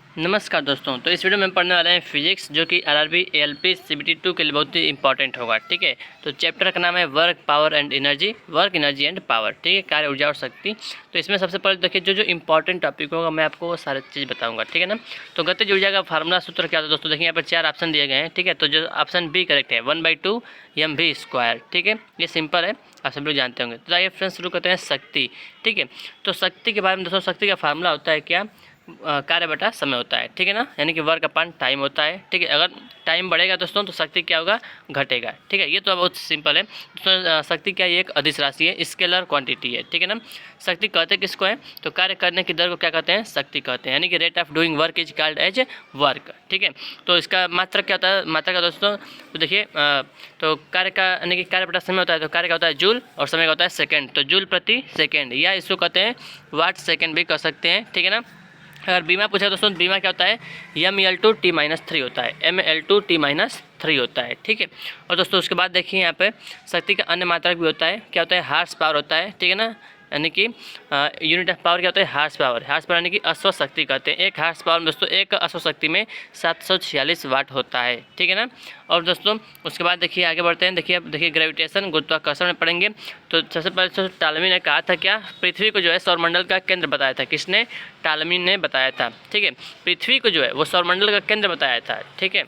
नमस्कार दोस्तों। तो इस वीडियो में पढ़ने वाले हैं फिजिक्स, जो कि आरआरबी एएलपी सीबीटी 2 के लिए बहुत ही इंपॉर्टेंट होगा। ठीक है, तो चैप्टर का नाम है work, power and energy. Work, energy and power. ठीक है, कार्य, ऊर्जा और शक्ति। तो इसमें सबसे पहले देखिए, जो इंपॉर्टेंट टॉपिक होगा मैं आपको वो सारी चीज़ बताऊंगा। ठीक है ना। तो गतिज ऊर्जा का फार्मूला सूत्र क्या होता है दोस्तों? देखिए यहाँ पर 4 ऑप्शन दिए गए हैं। ठीक है, तो जो ऑप्शन बी करेक्ट है 1/2 mv²। ठीक है, ये सिंपल है, आप सब लोग जानते होंगे। तो आइए फ्रेंड्स शुरू करते हैं शक्ति। ठीक है, तो शक्ति के बारे में दोस्तों, शक्ति का फार्मूला होता है क्या? कार्य बटा समय होता है। ठीक है ना, यानी कि वर्क अपॉन टाइम होता है। ठीक है, अगर टाइम बढ़ेगा दोस्तों तो शक्ति क्या होगा? घटेगा। ठीक है, ये तो बहुत सिंपल है दोस्तों। शक्ति क्या है? ये एक अदिश राशि है, स्केलर क्वांटिटी है। ठीक है ना। शक्ति कहते किसको है? तो कार्य करने की दर को क्या कहते हैं? शक्ति कहते हैं, यानी कि rate of doing work is called as work. ठीक है, तो इसका मात्रक क्या होता है? मात्रक का दोस्तों तो देखिए, तो कार्य का यानी कि कार्य बटा समय होता है, तो कार्य का होता है जूल और समय का होता है सेकेंड। तो जूल प्रति सेकेंड, या इसको कहते हैं वाट सेकेंड भी कह सकते हैं। ठीक है ना। अगर बीमा पूछा दोस्तों, बीमा क्या होता है? ml2t-3 होता है, ml2t-3 होता है। ठीक है, और दोस्तों उसके बाद देखिए यहाँ पे शक्ति का अन्य मात्रक भी होता है। क्या होता है? हार्स पावर होता है। ठीक है ना, यानी कि यूनिट ऑफ पावर क्या होता है? Horse power. हार्स पावर यानी कि अश्व शक्ति कहते हैं। एक हार्स पावर में दोस्तों, एक अश्व शक्ति में 746 वाट होता है। ठीक है ना। और दोस्तों उसके बाद देखिए आगे बढ़ते हैं। देखिए अब देखिए ग्रेविटेशन, गुरुत्वाकर्षण में पढ़ेंगे। तो सबसे पहले तो टालमी ने कहा था क्या? पृथ्वी को जो है सौरमंडल का केंद्र बताया था। किसने? टालमी ने बताया था। ठीक है, पृथ्वी को जो है वो सौरमंडल का केंद्र बताया था। ठीक है,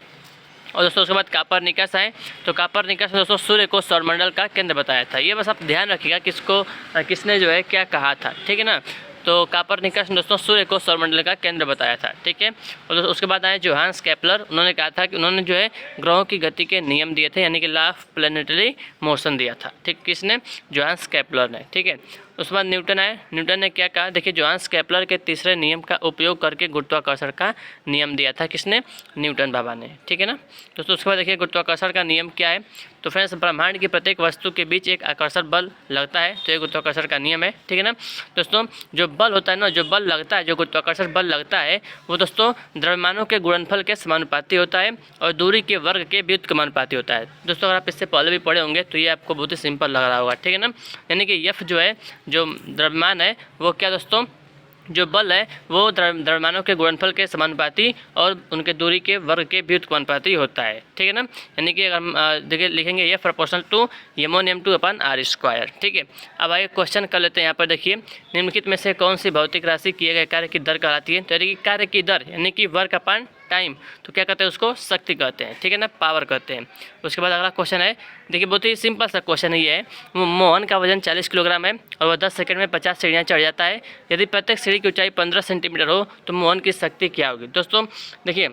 और दोस्तों उसके बाद कापरनिकस आए। तो कापरनिकस ने दोस्तों सूर्य को सौरमंडल का केंद्र बताया था। ये बस आप ध्यान रखिएगा किसको किसने जो है क्या कहा था। ठीक है ना। तो कापरनिकस ने दोस्तों सूर्य को सौरमंडल का केंद्र बताया था। ठीक है, और उसके बाद आए जोहान्स केपलर। उन्होंने कहा था कि उन्होंने जो है ग्रहों की गति के नियम दिए थे, यानी कि लॉ ऑफ प्लैनेटरी मोशन दिया था। ठीक, किसने? जोहान्स केपलर ने। ठीक है, उसके बाद न्यूटन आए। न्यूटन ने क्या कहा? देखिए जोहान्स केपलर के तीसरे नियम का उपयोग करके गुरुत्वाकर्षण का नियम दिया था। किसने? न्यूटन बाबा ने। ठीक है ना दोस्तों। उसके बाद देखिए गुरुत्वाकर्षण का नियम क्या है? तो फ्रेंड्स, ब्रह्मांड की प्रत्येक वस्तु के बीच एक आकर्षण बल लगता है, तो ये गुरुत्वाकर्षण का नियम है। ठीक है ना दोस्तों, जो बल होता है ना, जो बल लगता है, जो गुरुत्वाकर्षण बल लगता है, वो दोस्तों द्रव्यमानों के गुणनफल के समानुपाती होता है और दूरी के वर्ग के व्युत्क्रमानुपाती होता है। दोस्तों अगर आप इससे पहले भी पढ़े होंगे तो ये आपको बहुत ही सिंपल लग रहा होगा। ठीक है ना, यानी कि यफ जो है, जो द्रव्यमान है, वो क्या दोस्तों, जो बल है वो द्रव्यमानों के गुणनफल के समानुपाती और उनके दूरी के वर्ग के व्युत्क्रमानुपाती होता है। ठीक है ना, यानी कि अगर हम देखिए लिखेंगे ये प्रोपोर्शनल टू m1m2/r²। ठीक है, अब आइए क्वेश्चन कर लेते हैं। यहाँ पर देखिए, निम्नलिखित में से कौन सी भौतिक राशि किए गए कार्य की दर कहलाती है? तो यानी कि कार्य की दर यानी कि वर्क अपॉन टाइम, तो क्या कहते हैं उसको? शक्ति कहते हैं। ठीक है ना, पावर कहते हैं। उसके बाद अगला क्वेश्चन है, देखिए बहुत ही सिंपल सा क्वेश्चन है ये है। मोहन का वजन 40 किलोग्राम है और वह 10 सेकंड में 50 सीढ़ियाँ चढ़ जाता है। यदि प्रत्येक सीढ़ी की ऊंचाई 15 सेंटीमीटर हो तो मोहन की शक्ति क्या होगी? दोस्तों देखिए,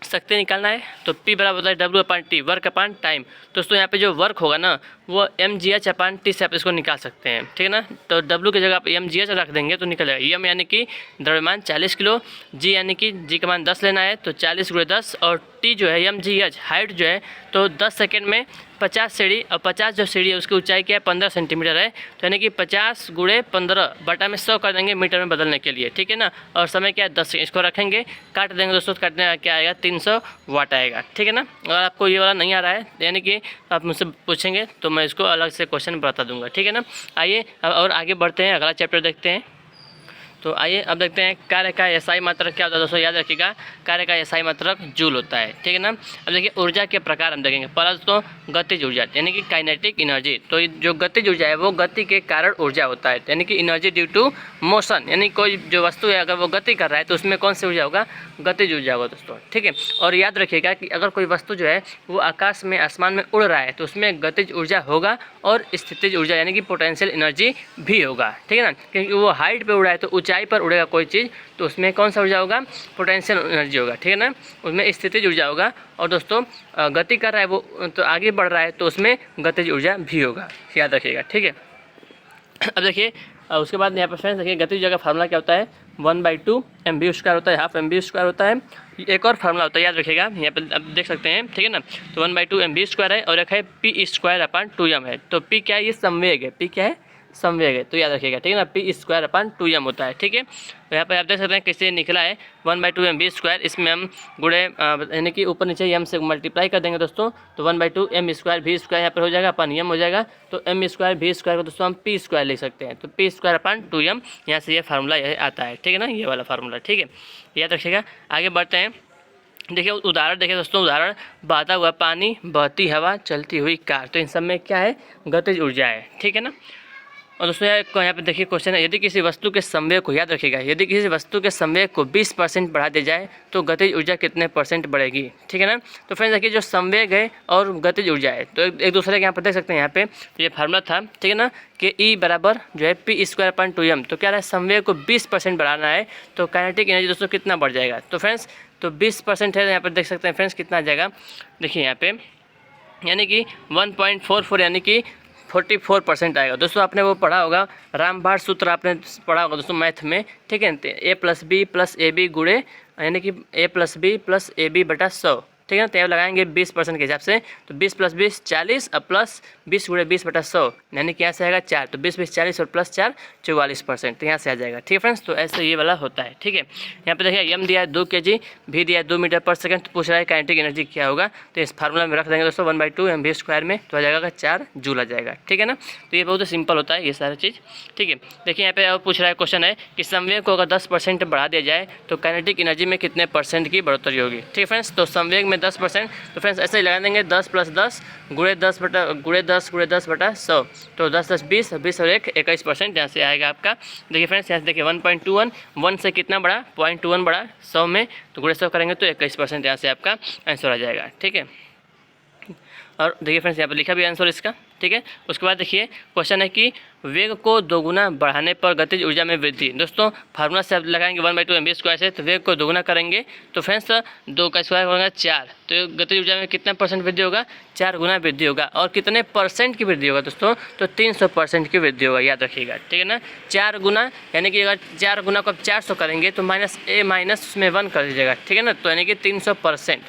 शक्ति निकालना है तो P बराबर होता है W/T, वर्क अपॉन टाइम। दोस्तों यहाँ पे जो वर्क होगा ना, वो mgh/T से आप इसको निकाल सकते हैं। ठीक है ना, तो W की जगह आप mgh रख देंगे तो निकल जाएगा। m यानी कि द्रव्यमान 40 किलो, g यानी कि g का मान 10 लेना है, तो 40 × 10, और T जो है mgh हाइट जो है, तो 10 सेकेंड में 50 सीढ़ी, और 50 जो सीढ़ी है उसकी ऊंचाई क्या है? 15 सेंटीमीटर है, तो यानी कि 50 × 15 बटा में 100 कर देंगे मीटर में बदलने के लिए। ठीक है ना, और समय क्या है? 10 सेकंड। इसको रखेंगे, काट देंगे दोस्तों, काटने का क्या आएगा? 300 वाट आएगा। ठीक है ना, अगर आपको ये वाला नहीं आ रहा है यानी कि आप मुझसे पूछेंगे तो मैं इसको अलग से क्वेश्चन बता दूंगा। ठीक है ना, आइए और आगे बढ़ते हैं, अगला चैप्टर देखते हैं। तो आइए अब देखते हैं कार्य का एसआई मात्रक क्या होता है। दोस्तों याद रखिएगा, कार्य का एसआई मात्रक जूल होता है। ठीक है ना। अब देखिए ऊर्जा के प्रकार हम देखेंगे। पहला दोस्तों गतिज ऊर्जा, यानी कि काइनेटिक एनर्जी। तो जो गतिज ऊर्जा है वो गति के कारण ऊर्जा होता है, यानी कि एनर्जी ड्यू टू मोशन, यानी कोई जो वस्तु है अगर वो गति कर रहा है तो उसमें कौन सी ऊर्जा होगा? गतिज ऊर्जा होगा दोस्तों। ठीक है, और याद रखिएगा कि अगर कोई वस्तु जो है वो आकाश में, आसमान में उड़ रहा है तो उसमें गतिज ऊर्जा होगा और स्थितिज ऊर्जा यानी कि पोटेंशियल एनर्जी भी होगा। ठीक है ना, क्योंकि वो हाइट पे उड़ा है तो ऊंचाई पर उड़ेगा कोई चीज़, तो उसमें कौन सा ऊर्जा होगा? पोटेंशियल एनर्जी होगा। ठीक है ना, उसमें स्थितिज ऊर्जा होगा। और दोस्तों गति कर रहा है वो तो आगे बढ़ रहा है तो उसमें गतिज ऊर्जा भी होगा, याद रखिएगा। ठीक है, अब देखिए उसके बाद यहाँ पर फ्रेंड्स देखिए गतिज ऊर्जा का फार्मूला क्या होता है? 1/2 mv² होता है, हाफ mv² होता है। एक और फार्मूला होता है, याद रखिएगा, यहाँ पर अब देख सकते हैं। ठीक है ना, तो 1/2 mv² है और एक है P² अपॉन 2m है। तो P क्या है? ये संवेग है। P क्या है? संवेग है, तो याद रखिएगा, ठीक है ना, p²/2m होता है, ठीक है। तो यहाँ पे आप देख सकते हैं कैसे निकला है 1/2mv², इसमें हम गुणे यानी कि ऊपर नीचे m से मल्टीप्लाई कर देंगे दोस्तों, तो 1/2m²v² यहाँ पर हो जाएगा, अपन m हो जाएगा, तो m²v² को दोस्तों हम p² लिख सकते हैं, तो p²/2m यहाँ से ये फार्मूला यह आता है, ठीक है ना, ये वाला फार्मूला, ठीक है, याद रखिएगा। आगे बढ़ते हैं, देखिए उदाहरण देखिए दोस्तों, उदाहरण बहता हुआ पानी, बहती हवा, चलती हुई कार, तो इन सब में क्या है, गतिज ऊर्जा है, ठीक है ना। और दोस्तों यहाँ पे देखिए क्वेश्चन है, यदि किसी वस्तु के संवेग को, याद रखिएगा, यदि किसी वस्तु के संवेग को 20% बढ़ा दिया जाए तो गतिज ऊर्जा कितने % बढ़ेगी, ठीक है ना। तो फ्रेंड्स देखिए जो संवेग है और गतिज ऊर्जा है तो एक दूसरे के यहाँ पर देख सकते हैं, यहाँ पे तो ये फार्मूला था, ठीक है ना, कि E बराबर जो है p²/2m, तो क्या रहा है, संवेग को 20% बढ़ाना है तो काइनेटिक एनर्जी दोस्तों कितना बढ़ जाएगा, तो फ्रेंड्स तो 20% है, यहाँ पर देख सकते हैं फ्रेंड्स कितना आ जाएगा, देखिए यहाँ पे यानी कि 1.44 यानी कि 44% आएगा। दोस्तों आपने वो पढ़ा होगा, रामबाण सूत्र आपने पढ़ा होगा दोस्तों मैथ में, ठीक है, a+b+ab गुणे यानी कि a+b+ab/100, ठीक है ना, तो लगाएंगे 20% के हिसाब से, तो 20 + 20 40 और प्लस 20 × 20/100 यानी कि यहाँ से आएगा 4, तो 20 + 20 40 और प्लस 4 44%, तो यहाँ से आ जाएगा, ठीक है फ्रेंड्स। तो ऐसे ये वाला होता है, ठीक है। यहाँ पे देखिए m दिया है 2 kg, v दिया है 2 मीटर/सेकंड, तो पूछ रहा है काइनेटिक एनर्जी क्या होगा, तो इस फार्मूला में रख देंगे दोस्तों 1/2mv² में, तो आ जाएगा 4 जूल आ जाएगा, ठीक है ना। तो ये बहुत सिंपल होता है ये सारी चीज़, ठीक है। देखिए यहाँ पे और पूछ रहा है, क्वेश्चन है कि संवेग को अगर 10% बढ़ा दिया जाए तो काइनेटिक एनर्जी में कितने % की बढ़ोतरी होगी, ठीक है फ्रेंड्स। तो संवेग में 10%, तो फ्रेंड्स ऐसे ही लगा देंगे 10 + 10 गुणे 10/100, तो 10 + 10 20, 20 और 1 21%, यहाँ से आएगा आपका। देखिए फ्रेंड्स यहाँ से देखिए 1.21, 1 से कितना बढ़ा, 0.21 बढ़ा 100 में, तो गुणे 100 करेंगे तो 21%, यहाँ से आपका आंसर आ जाएगा, ठीक है। और देखिए फ्रेंड्स यहाँ पर लिखा भी आंसर इसका, ठीक है। उसके बाद देखिए क्वेश्चन है कि वेग को दोगुना बढ़ाने पर गतिज ऊर्जा में वृद्धि। दोस्तों फार्मूला से आप लगाएंगे 1/2mv² से, तो वेग को दोगुना करेंगे तो फ्रेंड्स 2 का स्क्वायर होगा 4, तो गतिज ऊर्जा में कितना % वृद्धि होगा, 4 गुना वृद्धि होगा। और कितने % की वृद्धि होगा दोस्तों, तो 300% की वृद्धि होगा, याद रखिएगा, ठीक है ना। 4 गुना यानी कि अगर 4 गुना को आप 400 करेंगे तो उसमें 1 कर दीजिएगा, ठीक है ना, तो यानी कि 300%।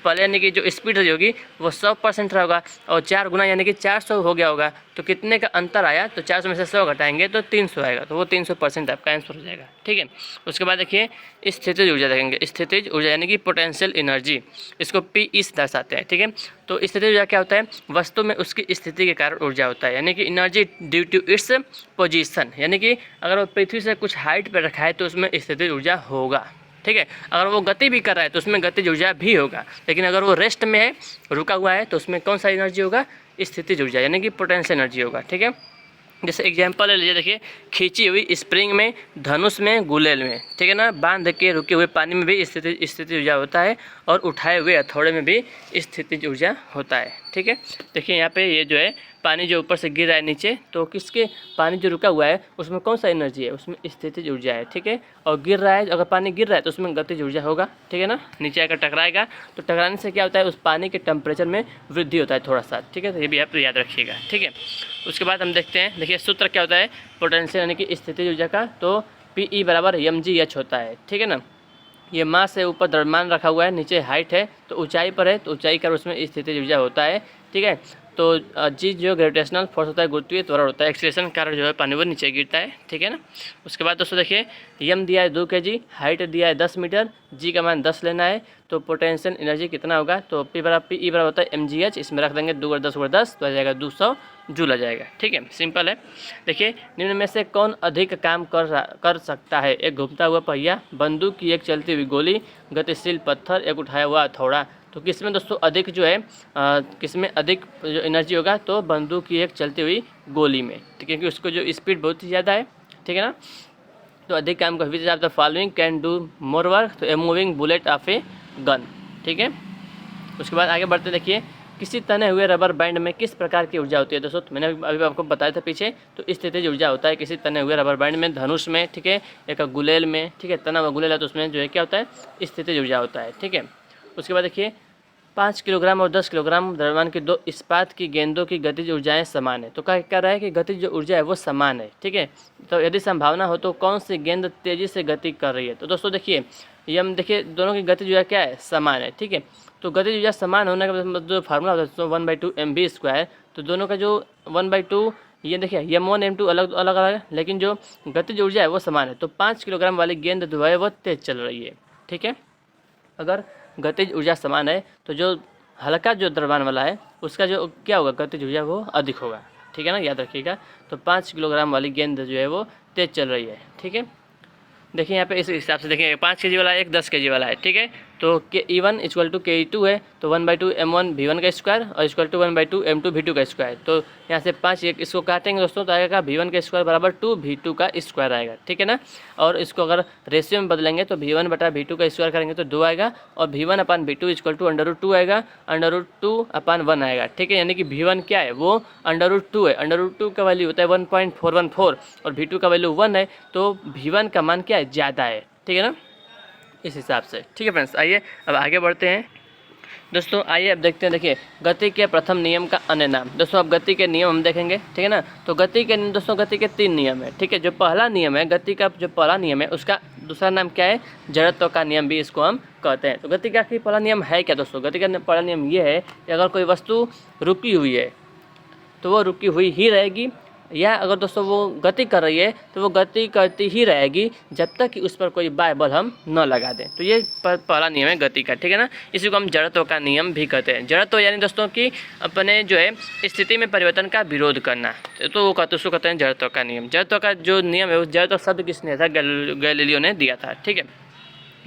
पहले यानी कि जो स्पीड होगी वो 100% रहा होगा, और 4 गुना यानी कि 400 हो गया होगा, तो कितने का अंतर आया, तो 400 में से 100 घटाएंगे तो 300 आएगा, तो वो 300% आपका आंसर हो जाएगा, ठीक है। उसके बाद देखिए स्थितिज ऊर्जा देखेंगे, स्थितिज ऊर्जा यानी कि पोटेंशियल एनर्जी, इसको P से दर्शाते हैं, ठीक है। तो स्थितिज ऊर्जा क्या होता है, वस्तु में उसकी स्थिति के कारण ऊर्जा होता है, यानी कि energy due to its position, यानी कि अगर वो पृथ्वी से कुछ हाइट पर रखा है तो उसमें स्थितिज ऊर्जा होगा, ठीक है। अगर वो गति भी कर रहा है तो उसमें गतिज ऊर्जा भी होगा, लेकिन अगर वो रेस्ट में है, रुका हुआ है, तो उसमें कौन सा एनर्जी होगा, स्थितिज ऊर्जा यानी कि पोटेंशियल एनर्जी होगा, ठीक है। जैसे एग्जांपल ले लीजिए, देखिए खींची हुई स्प्रिंग में, धनुष में, गुलेल में, ठीक है ना, बांध के रुके हुए पानी में भी स्थितिज ऊर्जा होता है, और उठाए हुए हथौड़े में भी स्थितिज ऊर्जा होता है, ठीक है। देखिए यहाँ पे ये जो है पानी जो ऊपर से गिर रहा है नीचे, तो किसके, पानी जो रुका हुआ है उसमें कौन सा एनर्जी है, उसमें स्थितिज ऊर्जा है, ठीक है। और गिर रहा है, अगर पानी गिर रहा है तो उसमें गतिज ऊर्जा होगा, ठीक है ना, नीचे आकर टकराएगा, तो टकराने से क्या होता है, उस पानी के टेम्परेचर में वृद्धि होता है थोड़ा सा, ठीक है। तो ये भी आप याद रखिएगा, ठीक है। उसके बाद हम देखते हैं, देखिए सूत्र क्या होता है पोटेंशियल यानी कि स्थितिज ऊर्जा का, तो PE = mgh होता है, ठीक है ना। ये मास से ऊपर द्रव्यमान रखा हुआ है, नीचे हाइट है, तो ऊंचाई पर है, तो ऊंचाई का उसमें स्थितिज ऊर्जा होता है, ठीक है। तो जी जो ग्रेविटेशनल फोर्स होता है, गुरुत्वीय त्वरण होता है, एक्सीलरेशन कारण जो है पानी वो नीचे गिरता है, ठीक है ना। उसके बाद दोस्तों देखिए m दिया है 2 kg, हाइट दिया है 10 मीटर, g का मान 10 लेना है, तो पोटेंशियल एनर्जी कितना होगा, तो P बराबर होता है mgh, इसमें रख देंगे 2 × 10 × 10, तो आ जाएगा 200 जूल आ जाएगा, ठीक है, सिंपल है। देखिए निम्न में से कौन अधिक काम कर सकता है, एक घूमता हुआ पहिया, बंदूक की एक चलती हुई गोली, गतिशील पत्थर, एक उठाया हुआ हथौड़ा। तो किसमें दोस्तों अधिक जो है किसमें अधिक जो एनर्जी होगा, तो बंदूक की एक चलती हुई गोली में, क्योंकि उसको जो स्पीड बहुत ही ज़्यादा है, ठीक है ना। तो अधिक काम कर, which of the following can do more work, तो a moving bullet of a gun, ठीक है। उसके बाद आगे बढ़ते देखिए किसी तने हुए रबर बैंड में किस प्रकार की ऊर्जा होती है। दोस्तों मैंने अभी आपको बताया था पीछे, तो स्थितिज ऊर्जा होता है किसी तने हुए रबर बैंड में, धनुष में, ठीक है, एक गुलेल में, ठीक है, तना हुआ गुलेल है तो उसमें जो है क्या होता है, स्थितिज ऊर्जा होता है, ठीक है। उसके बाद देखिए 5 किलोग्राम और 10 किलोग्राम द्रव्यमान की 2 इस्पात की गेंदों की गतिज ऊर्जाएं समान है। तो क्या कह रहा है कि गतिज जो ऊर्जा है वो समान है, ठीक है। तो यदि संभावना हो तो कौन सी गेंद तेजी से गति कर रही है। तो दोस्तों देखिए ये हम देखिए दोनों की गतिज ऊर्जा क्या है, समान है, ठीक है। तो गतिज ऊर्जा समान होने का मतलब जो फार्मूला होता है 1/2mv², तो दोनों का जो 1/2 ये देखिए M1 M2 अलग अलग अलग है, लेकिन जो गतिज ऊर्जा है वो समान है। तो 5 किलोग्राम वाली गेंद जो है वो तेज चल रही है, ठीक है। अगर गतिज ऊर्जा समान है तो जो हल्का जो द्रव्यमान वाला है उसका जो क्या होगा, गतिज ऊर्जा वो अधिक होगा, ठीक है ना, याद रखिएगा। तो 5 किलोग्राम वाली गेंद जो है वो तेज चल रही है, ठीक है। देखिए यहाँ पे इस हिसाब से देखिए 5 kg वाला है, एक 10 kg वाला है, ठीक है। तो E1 इक्वल टू KE2 है, तो 1/2 M1 V1 का स्क्वायर और इक्वल टू 1/2 M2 V2 का स्क्वायर। तो यहाँ से 5 एक इसको काटेंगे दोस्तों तो आएगा V1 का स्क्वायर बराबर 2 V2 का स्क्वायर आएगा, ठीक है ना। और इसको अगर रेशियो में बदलेंगे तो V1 बटा V2 का स्क्वायर करेंगे तो 2 आएगा, और V1 upon V2 equal to √2 आएगा, √2 अपान 1 आएगा, ठीक है। यानी कि V1 क्या है, वो √2 है, √2 का वैल्यू होता है 1.414 और V2 का वैल्यू 1 है, तो V1 का मान क्या है, ज़्यादा है, ठीक है ना, इस हिसाब से, ठीक है फ्रेंड्स। आइए अब आगे बढ़ते हैं दोस्तों। आइए अब देखते हैं, देखिए गति के प्रथम नियम का अन्य नाम। दोस्तों अब गति के नियम हम देखेंगे, ठीक है ना। तो गति के दोस्तों गति के 3 नियम है, ठीक है। जो पहला नियम है गति का, जो पहला नियम है उसका दूसरा नाम क्या है, जड़त्व का नियम भी इसको हम कहते हैं। तो गति का पहला नियम है क्या दोस्तों, गति का पहला नियम ये है कि अगर कोई वस्तु रुकी हुई है तो वो रुकी हुई ही रहेगी, या अगर दोस्तों वो गति कर रही है तो वो गति करती ही रहेगी जब तक कि उस पर कोई बाह्य बल हम न लगा दें। तो ये पहला नियम है गति का, ठीक है ना। इसी को हम जड़त्व का नियम भी कहते हैं। जड़त्व यानी दोस्तों कि अपने जो है स्थिति में परिवर्तन का विरोध करना, तो वो कहते उसको कहते हैं जड़त्व का नियम। जड़त्व का जो नियम है उस जड़त्व शब्द किसने था, गैलीलियो ने दिया था, ठीक है।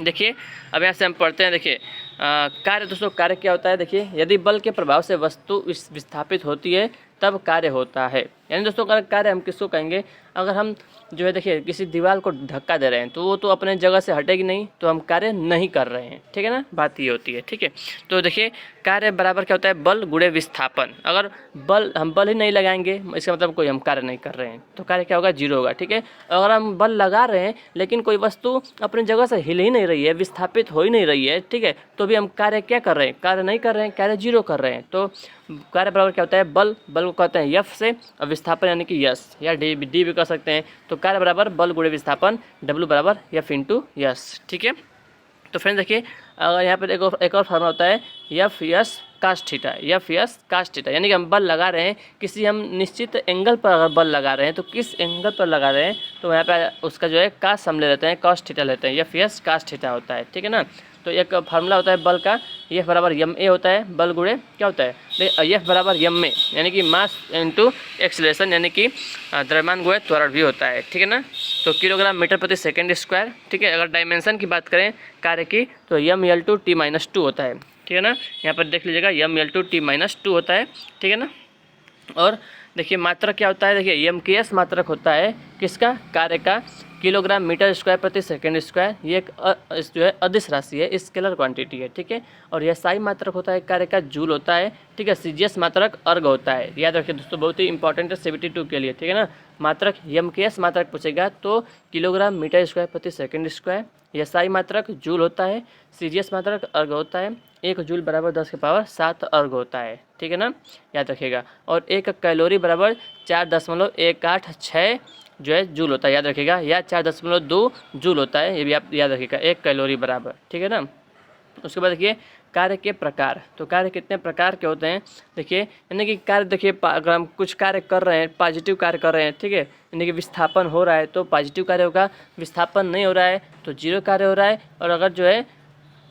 देखिए अब यहाँ से हम पढ़ते हैं, देखिए कार्य। दोस्तों कार्य क्या होता है, देखिए यदि बल के प्रभाव से वस्तु विस्थापित होती है तब कार्य होता है। यानी दोस्तों कार्य हम किसको कहेंगे, अगर हम जो है देखिए किसी दीवार को धक्का दे रहे हैं तो वो तो अपने जगह से हटेगी नहीं, तो हम कार्य नहीं कर रहे हैं, ठीक है ना, बात ये होती है, ठीक है। तो देखिए कार्य बराबर क्या होता है, बल गुणे विस्थापन। अगर हम बल ही नहीं लगाएंगे इसका मतलब कोई हम कार्य नहीं कर रहे हैं, तो कार्य क्या होगा, 0 होगा, ठीक है। अगर हम बल लगा रहे हैं लेकिन कोई वस्तु अपनी जगह से हिल ही नहीं रही है, विस्थापित हो ही नहीं रही है, ठीक है, तो भी हम कार्य क्या कर रहे हैं, कार्य नहीं कर रहे हैं, कार्य 0 कर रहे हैं। तो कार्य बराबर क्या होता है, बल को कहते हैं F से, और विस्थापन यानी कि S या D भी कर सकते हैं। तो कार्य बराबर बल गुणे विस्थापन, W बराबर F × S, ठीक है। तो फ्रेंड्स देखिए अगर यहाँ पर एक और फार्मूला होता है F/S cos theta, F/S cos theta, यानी कि हम बल लगा रहे हैं किसी हम निश्चित एंगल पर, अगर बल लगा रहे हैं तो किस एंगल पर लगा रहे हैं, तो यहाँ पे उसका जो है कास हम ले लेते हैं, cos थीटा लेते हैं, F/S cos थीटा होता है, ठीक है ना। तो एक फार्मूला होता है बल का, F बराबर ma होता है, बल गुणे क्या होता है, F बराबर ma यानी कि मास इंटू एक्सीलरेशन, यानी कि द्रव्यमान गुणे त्वरण भी होता है, ठीक है ना। तो किलोग्राम मीटर प्रति सेकंड स्क्वायर, ठीक है। अगर डायमेंशन की बात करें कार्य की तो M/L/2 T-2 होता है, ठीक है ना। यहाँ पर देख लीजिएगा M/L/2 T-2 होता है, ठीक है ना। और देखिए मात्रक क्या होता है, देखिए MKS मात्रक होता है किसका, कार्य का, किलोग्राम मीटर स्क्वायर प्रति सेकंड स्क्वायर। ये एक जो है अदिश राशि है, स्केलर क्वांटिटी है, ठीक है। और यह SI मात्रक होता है कार्य का, जूल होता है, ठीक है। CGS मात्रक अर्ग होता है, याद रखिए दोस्तों, बहुत ही इंपॉर्टेंट है CBT 2 के लिए, ठीक है ना। मात्रक MKS मात्रक पूछेगा तो किलोग्राम मीटर स्क्वायर प्रति सेकंड स्क्वायर, यह SI मात्रक जूल होता है, CGS मात्रक अर्ग होता है, 1 जूल बराबर 10⁻7 अर्ग होता है, ठीक है ना, याद रखिएगा। और 1 कैलोरी बराबर 4.186 जो है जूल होता है, याद रखिएगा, या 4.2 जूल होता है, ये भी आप याद रखिएगा, 1 कैलोरी बराबर, ठीक है ना। उसके बाद देखिए कार्य के प्रकार, तो कार्य कितने प्रकार के होते हैं, देखिए यानी कि कार्य, देखिए अगर हम कुछ कार्य कर रहे हैं, पॉजिटिव कार्य कर रहे हैं, ठीक है, यानी कि विस्थापन हो रहा है तो पॉजिटिव कार्य होगा, विस्थापन नहीं हो रहा है तो 0 कार्य हो रहा है। और अगर जो है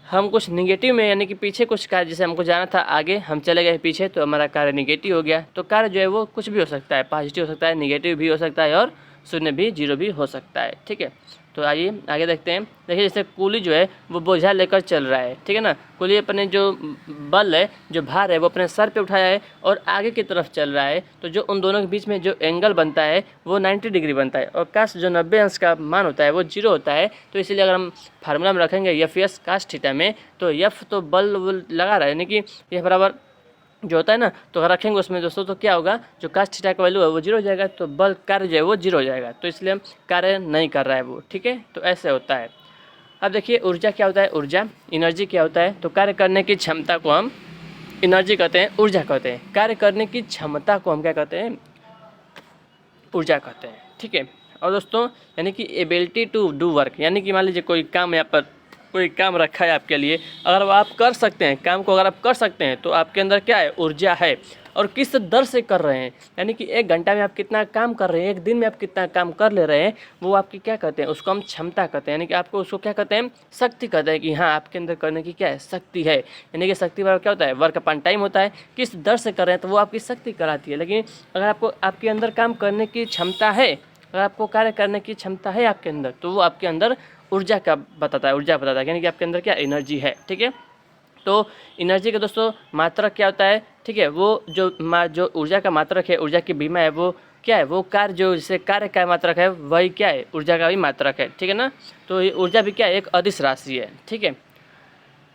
हम कुछ निगेटिव में, यानी कि पीछे कुछ कार्य, जैसे हमको जाना था आगे, हम चले गए पीछे, तो हमारा कार्य निगेटिव हो गया। तो कार्य जो है वो कुछ भी हो सकता है, पॉजिटिव हो सकता है, निगेटिव भी हो सकता है, और 0 भी, 0 भी हो सकता है, ठीक है। तो आइए आगे देखते हैं। देखिए जैसे कुली जो है वो बोझा लेकर चल रहा है, ठीक है ना। कुली अपने जो बल है, जो भार है, वो अपने सर पे उठाया है और आगे की तरफ चल रहा है। तो जो उन दोनों के बीच में जो एंगल बनता है वो 90 डिग्री बनता है, और काश जो 90 अंश का मान होता है वो 0 होता है। तो इसलिए अगर हम फार्मूला में रखेंगे F/S cos थीटा में, तो F तो बल लगा रहा है, यानी कि F बराबर जो होता है ना, तो अगर रखेंगे उसमें दोस्तों तो क्या होगा, जो cos थीटा का वैल्यू है वो 0 हो जाएगा, तो बल कार्य जो है वो 0 हो जाएगा। तो इसलिए हम कार्य नहीं कर रहा है वो, ठीक है। तो ऐसे होता है। अब देखिए ऊर्जा क्या होता है, ऊर्जा एनर्जी क्या होता है, तो कार्य करने की क्षमता को हम एनर्जी कहते हैं, ऊर्जा कहते हैं। कार्य करने की क्षमता को हम क्या कहते हैं, ऊर्जा कहते हैं, ठीक है। और दोस्तों यानी कि एबिलिटी टू डू वर्क, यानी कि मान लीजिए कोई काम यहाँ पर कोई काम रखा है आपके लिए, अगर वो आप कर सकते हैं, काम को अगर आप कर सकते हैं तो आपके अंदर क्या है, ऊर्जा है। और किस दर से कर रहे हैं, यानी कि 1 घंटा में आप कितना काम कर रहे हैं, 1 दिन में आप कितना काम कर ले रहे हैं, वो आपकी क्या कहते हैं, उसको हम क्षमता कहते हैं। यानी कि आपको उसको क्या कहते हैं, शक्ति कहते हैं कि हाँ आपके अंदर करने की क्या है, शक्ति है। यानी कि शक्ति बराबर क्या होता है, वर्क अपॉन टाइम होता है। किस दर से कर रहे हैं तो वो आपकी शक्ति कराती है। लेकिन अगर आपको आपके अंदर काम करने की क्षमता है, अगर आपको कार्य करने की क्षमता है आपके अंदर, तो वो आपके अंदर ऊर्जा का बताता है, ऊर्जा बताता है, यानी कि आपके अंदर क्या एनर्जी है। ठीक है, तो एनर्जी का दोस्तों मात्रक क्या होता है, ठीक है, वो जो ऊर्जा का मात्रक है, ऊर्जा की बीमा है, वो क्या है, वो कार्य जो जैसे कार्य का मात्रक है वही क्या है, ऊर्जा का भी मात्रक है। ठीक है ना, तो ये ऊर्जा भी क्या है, एक अदिश राशि है। ठीक है,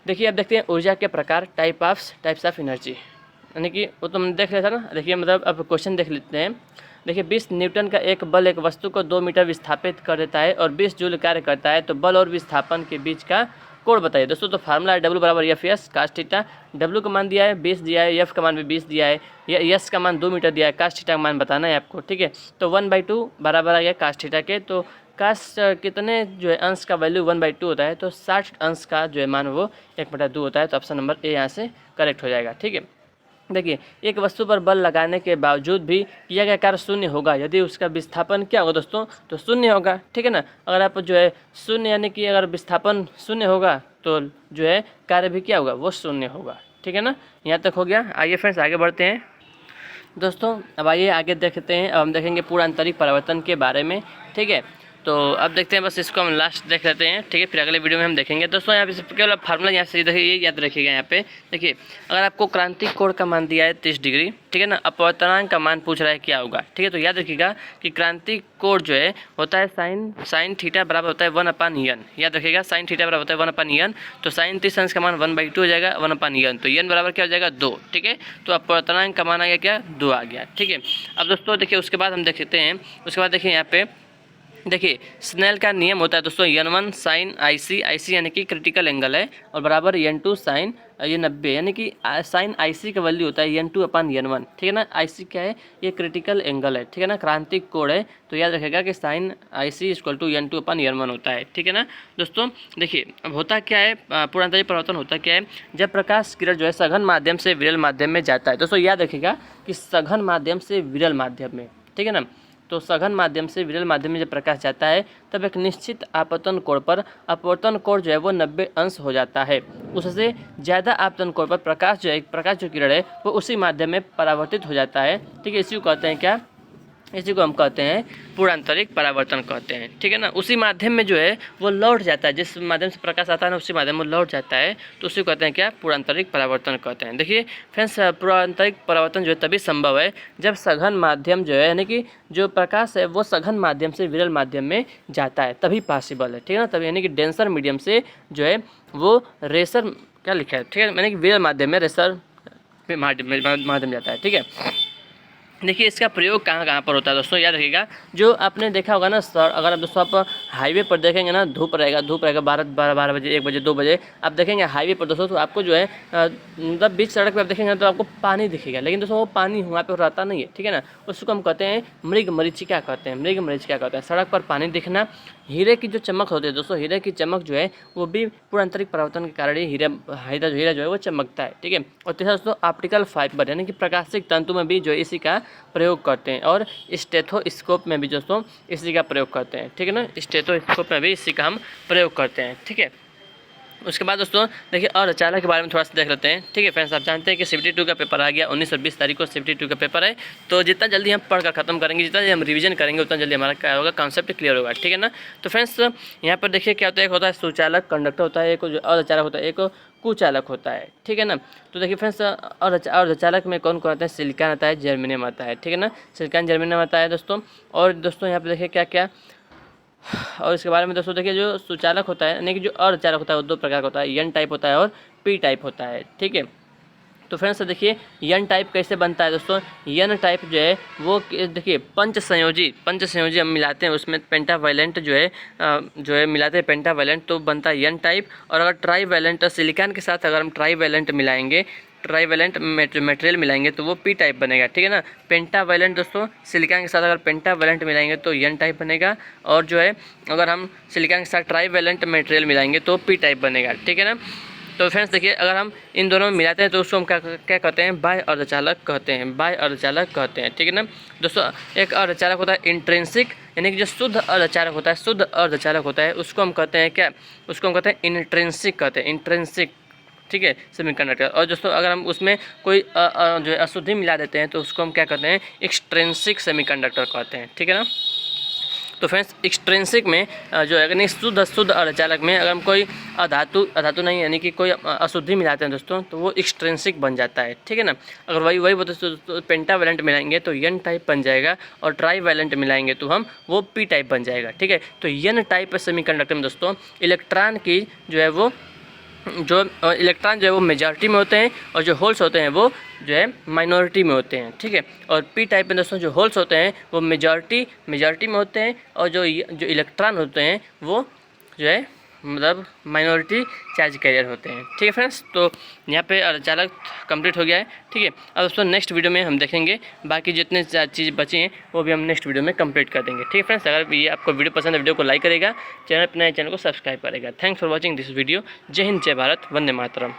देखिए अब देखते हैं ऊर्जा के प्रकार, टाइप्स ऑफ एनर्जी, यानी कि वो तो हमने देख लिया था ना। देखिए मतलब अब क्वेश्चन देख लेते हैं। देखिए 20 न्यूटन का एक बल एक वस्तु को 2 मीटर विस्थापित कर देता है और 20 जूल कार्य करता है, तो बल और विस्थापन के बीच का कोण बताइए। दोस्तों तो फार्मूला है W बराबर f s cos theta. W का मान दिया है 20 दिया है, F का मान भी 20 दिया है, या S का मान 2 मीटर दिया है, कास थीटा का मान बताना है आपको। ठीक है, तो 1/2 बराबर आ गया कास थीटा के। तो कास कितने जो है अंश का वैल्यू 1/2 होता है, तो 60 अंश का जो है मान वो 1/2 होता है। तो ऑप्शन नंबर ए यहाँ से करेक्ट हो जाएगा। ठीक है, देखिए एक वस्तु पर बल लगाने के बावजूद भी किया गया कार्य शून्य होगा यदि उसका विस्थापन क्या होगा दोस्तों, तो शून्य होगा। ठीक है ना, अगर आप जो है शून्य, यानी कि अगर विस्थापन शून्य होगा तो जो है कार्य भी क्या होगा, वो शून्य होगा। ठीक है ना, यहाँ तक हो गया। आइए फ्रेंड्स आगे बढ़ते हैं दोस्तों। अब आइए आगे देखते हैं। अब हम देखेंगे पूर्ण आंतरिक परिवर्तन के बारे में। ठीक है, तो अब देखते हैं, बस इसको हम लास्ट देख लेते हैं। ठीक है, फिर अगले वीडियो में हम देखेंगे दोस्तों। यहाँ पे केवल फार्मूला यहाँ से देखिए, ये याद रखिएगा। यहाँ पे देखिए अगर आपको क्रांतिक कोण का मान दिया है 30 डिग्री, ठीक है ना, अपवर्तनांक का मान पूछ रहा है क्या होगा। ठीक है, तो याद रखिएगा कि क्रांतिक कोण जो है होता है साइन थीटा बराबर होता है 1/n। याद रखिएगा साइन थीटा बराबर होता है 1/n। तो साइन 30 अंश का मान 1/2 हो जाएगा 1/n, तो n बराबर क्या हो जाएगा 2। ठीक है, तो अपवर्तनांक का मान आ गया क्या, 2 आ गया। ठीक है, अब दोस्तों देखिए उसके बाद हम देखते हैं, उसके बाद देखिए यहाँ पे देखिए स्नेल का नियम होता है दोस्तों n1 साइन IC यानी कि क्रिटिकल एंगल है, और बराबर n2 साइन ये 90, यानी कि साइन IC का वैल्यू होता है n2/n1। ठीक है ना, IC क्या है, ये क्रिटिकल एंगल है। ठीक है ना, क्रांतिक कोण है, तो याद रखेगा कि साइन IC = n2/n1 होता है। ठीक है ना दोस्तों, देखिए अब होता क्या है, पूर्णांतरिक परिवर्तन होता क्या है, जब प्रकाश किरण जो है सघन माध्यम से विरल माध्यम में जाता है। दोस्तों याद रखिएगा कि सघन माध्यम से विरल माध्यम में, ठीक है ना, तो सघन माध्यम से विरल माध्यम में जब प्रकाश जाता है तब एक निश्चित आपतन कोण पर अपवर्तन कोण जो है वो 90 अंश हो जाता है। उससे ज़्यादा आपतन कोण पर प्रकाश जो किरण है वो उसी माध्यम में परावर्तित हो जाता है। ठीक है, इसी को कहते हैं क्या, इसी को हम कहते हैं पूर्णांतरिक परावर्तन कहते हैं। ठीक है ना, उसी माध्यम में जो है वो लौट जाता है, जिस माध्यम से प्रकाश आता है ना उसी माध्यम में लौट जाता है, तो उसी को कहते हैं क्या, पूर्णांतरिक परावर्तन कहते हैं। देखिए फ्रेंड्स पूर्णांतरिक परावर्तन जो है तभी संभव है जब सघन माध्यम जो है, यानी कि जो प्रकाश है वो सघन माध्यम से विरल माध्यम में जाता है, तभी पॉसिबल है। ठीक है ना, तभी यानी कि डेंसर मीडियम से जो है वो रेसर क्या लिखा है, ठीक है, यानी कि विरल माध्यम में रेसर माध्यम जाता है। ठीक है, देखिए इसका प्रयोग कहाँ कहाँ पर होता है दोस्तों, याद रखिएगा। जो आपने देखा होगा ना सर, अगर आप दोस्तों आप हाईवे पर देखेंगे ना, धूप रहेगा 12 बजे 1 बजे 2 बजे आप देखेंगे हाईवे पर दोस्तों, तो आपको जो है मतलब बीच सड़क पर आप देखेंगे तो आपको पानी दिखेगा, लेकिन दोस्तों वो पानी वहाँ पे रहता नहीं है। ठीक है ना, उसको हम कहते हैं मृग मरीचिका कहते हैं, मृग मरीचिका कहते हैं। सड़क पर पानी दिखना, हीरे की जो चमक होती है दोस्तों, हीरे की चमक जो है वो भी पूर्णांतरिक परावर्तन के कारण ही हीरा जो है वो चमकता है। ठीक है, और तीसरा दोस्तों ऑप्टिकल फाइबर, यानी कि प्रकाशिक तंतु में भी जो इसी का प्रयोग करते हैं, और स्टेथोस्कोप में भी दोस्तों इसी का प्रयोग करते हैं। ठीक है ना, स्टेथोस्कोप में भी इसी का हम प्रयोग करते हैं। ठीक है, उसके बाद दोस्तों देखिए और चालक के बारे में थोड़ा सा देख लेते हैं। ठीक है फ्रेंड्स, आप जानते हैं कि CBT2 का पेपर आ गया, 19 और 20 तारीख को CBT2 का पेपर है। तो जितना जल्दी हम पढ़कर खत्म करेंगे, जितना जल्दी हम रिवीजन करेंगे, उतना जल्दी हमारा क्या होगा, कॉन्सेप्ट क्लियर होगा। ठीक है ना, तो फ्रेंड्स यहाँ पर देखिए क्या होता है, एक होता है सुचालक कंडक्टर होता है, एक जो अर्धचालक होता है, एक कुचालक होता है। ठीक है ना, तो देखिए फ्रेंड्स अर्धचालक में कौन कौन आता है, सिलिकॉन आता है, जर्मेनियम आता है। ठीक है ना, सिलिकॉन जर्मेनियम आता है दोस्तों। और दोस्तों यहाँ पर देखिए क्या क्या, और इसके बारे में दोस्तों देखिए जो सुचालक होता है, यानी कि जो अर्धचालक होता है वो 2 प्रकार का होता है, N टाइप होता है और P टाइप होता है। ठीक है, तो फ्रेंड्स देखिए N टाइप कैसे बनता है दोस्तों, N टाइप जो है वो देखिए पंच संयोजी हम मिलाते हैं, उसमें पेंटावैलेंट जो है मिलाते हैं पेंटावैलेंट, तो बनता है N टाइप। और अगर ट्राईवैलेंट सिलिकॉन के साथ अगर हम ट्राईवैलेंट मटेरियल मिलाएंगे तो वो P टाइप बनेगा। ठीक है ना, पेंटावैलेंट दोस्तों सिलिकॉन के साथ अगर पेंटावैलेंट मिलाएंगे तो N टाइप बनेगा, और जो है अगर हम सिलिकॉन के साथ ट्राईवैलेंट मटेरियल मिलाएंगे तो P टाइप बनेगा। ठीक है ना, तो फ्रेंड्स देखिए, अगर हम इन दोनों में मिलाते हैं तो उसको हम क्या कहते हैं, बाह्य अर्धचालक कहते हैं, बाह्य अर्धचालक कहते हैं, ठीक है ना दोस्तों। एक अर्धचालक होता है इंट्रिंसिक, यानी कि जो शुद्ध अर्धचालक होता है, शुद्ध अर्धचालक होता है, उसको हम कहते हैं क्या, उसको हम कहते हैं इंट्रिंसिक कहते हैं, इंट्रिंसिक, ठीक है, सेमीकंडक्टर। और दोस्तों अगर हम उसमें कोई जो है अशुद्धि मिला देते हैं तो उसको हम क्या कहते हैं, एक्सट्रिंसिक सेमीकंडक्टर कहते हैं, ठीक है ना। तो फ्रेंड्स एक्सट्रिंसिक में जो है यानी शुद्ध अर्धचालक में अगर हम कोई अधातु नहीं यानी कि कोई अशुद्धि मिलाते हैं दोस्तों, तो वो एक्सट्रिंसिक बन जाता है, ठीक है ना। अगर वही तो पेंटावैलेंट मिलाएंगे तो एन टाइप बन जाएगा, और ट्राईवैलेंट मिलाएंगे तो हम वो पी टाइप बन जाएगा, ठीक है। तो एन टाइप सेमीकंडक्टर में दोस्तों इलेक्ट्रॉन की जो है वो इलेक्ट्रॉन जो है वो मेजॉरिटी में होते हैं, और जो होल्स होते हैं वो जो है माइनॉरिटी में होते हैं, ठीक है। और पी टाइप में दोस्तों जो होल्स होते हैं वो मेजॉरिटी में होते हैं, और जो इलेक्ट्रॉन होते हैं वो जो है मतलब माइनॉरिटी चार्ज कैरियर होते हैं, ठीक है फ्रेंड्स। तो यहाँ पे अर्धचालक कंप्लीट हो गया है, ठीक है। अब दोस्तों नेक्स्ट वीडियो में हम देखेंगे बाकी जितने चीज़ बची हैं वो भी हम नेक्स्ट वीडियो में कंप्लीट कर देंगे, ठीक है फ्रेंड्स। अगर ये आपको वीडियो पसंद है, वीडियो को लाइक करेगा, चैनल को सब्सक्राइब करेगा। Thanks for watching this video. जय हिंद, जय भारत, वंदे मातरम।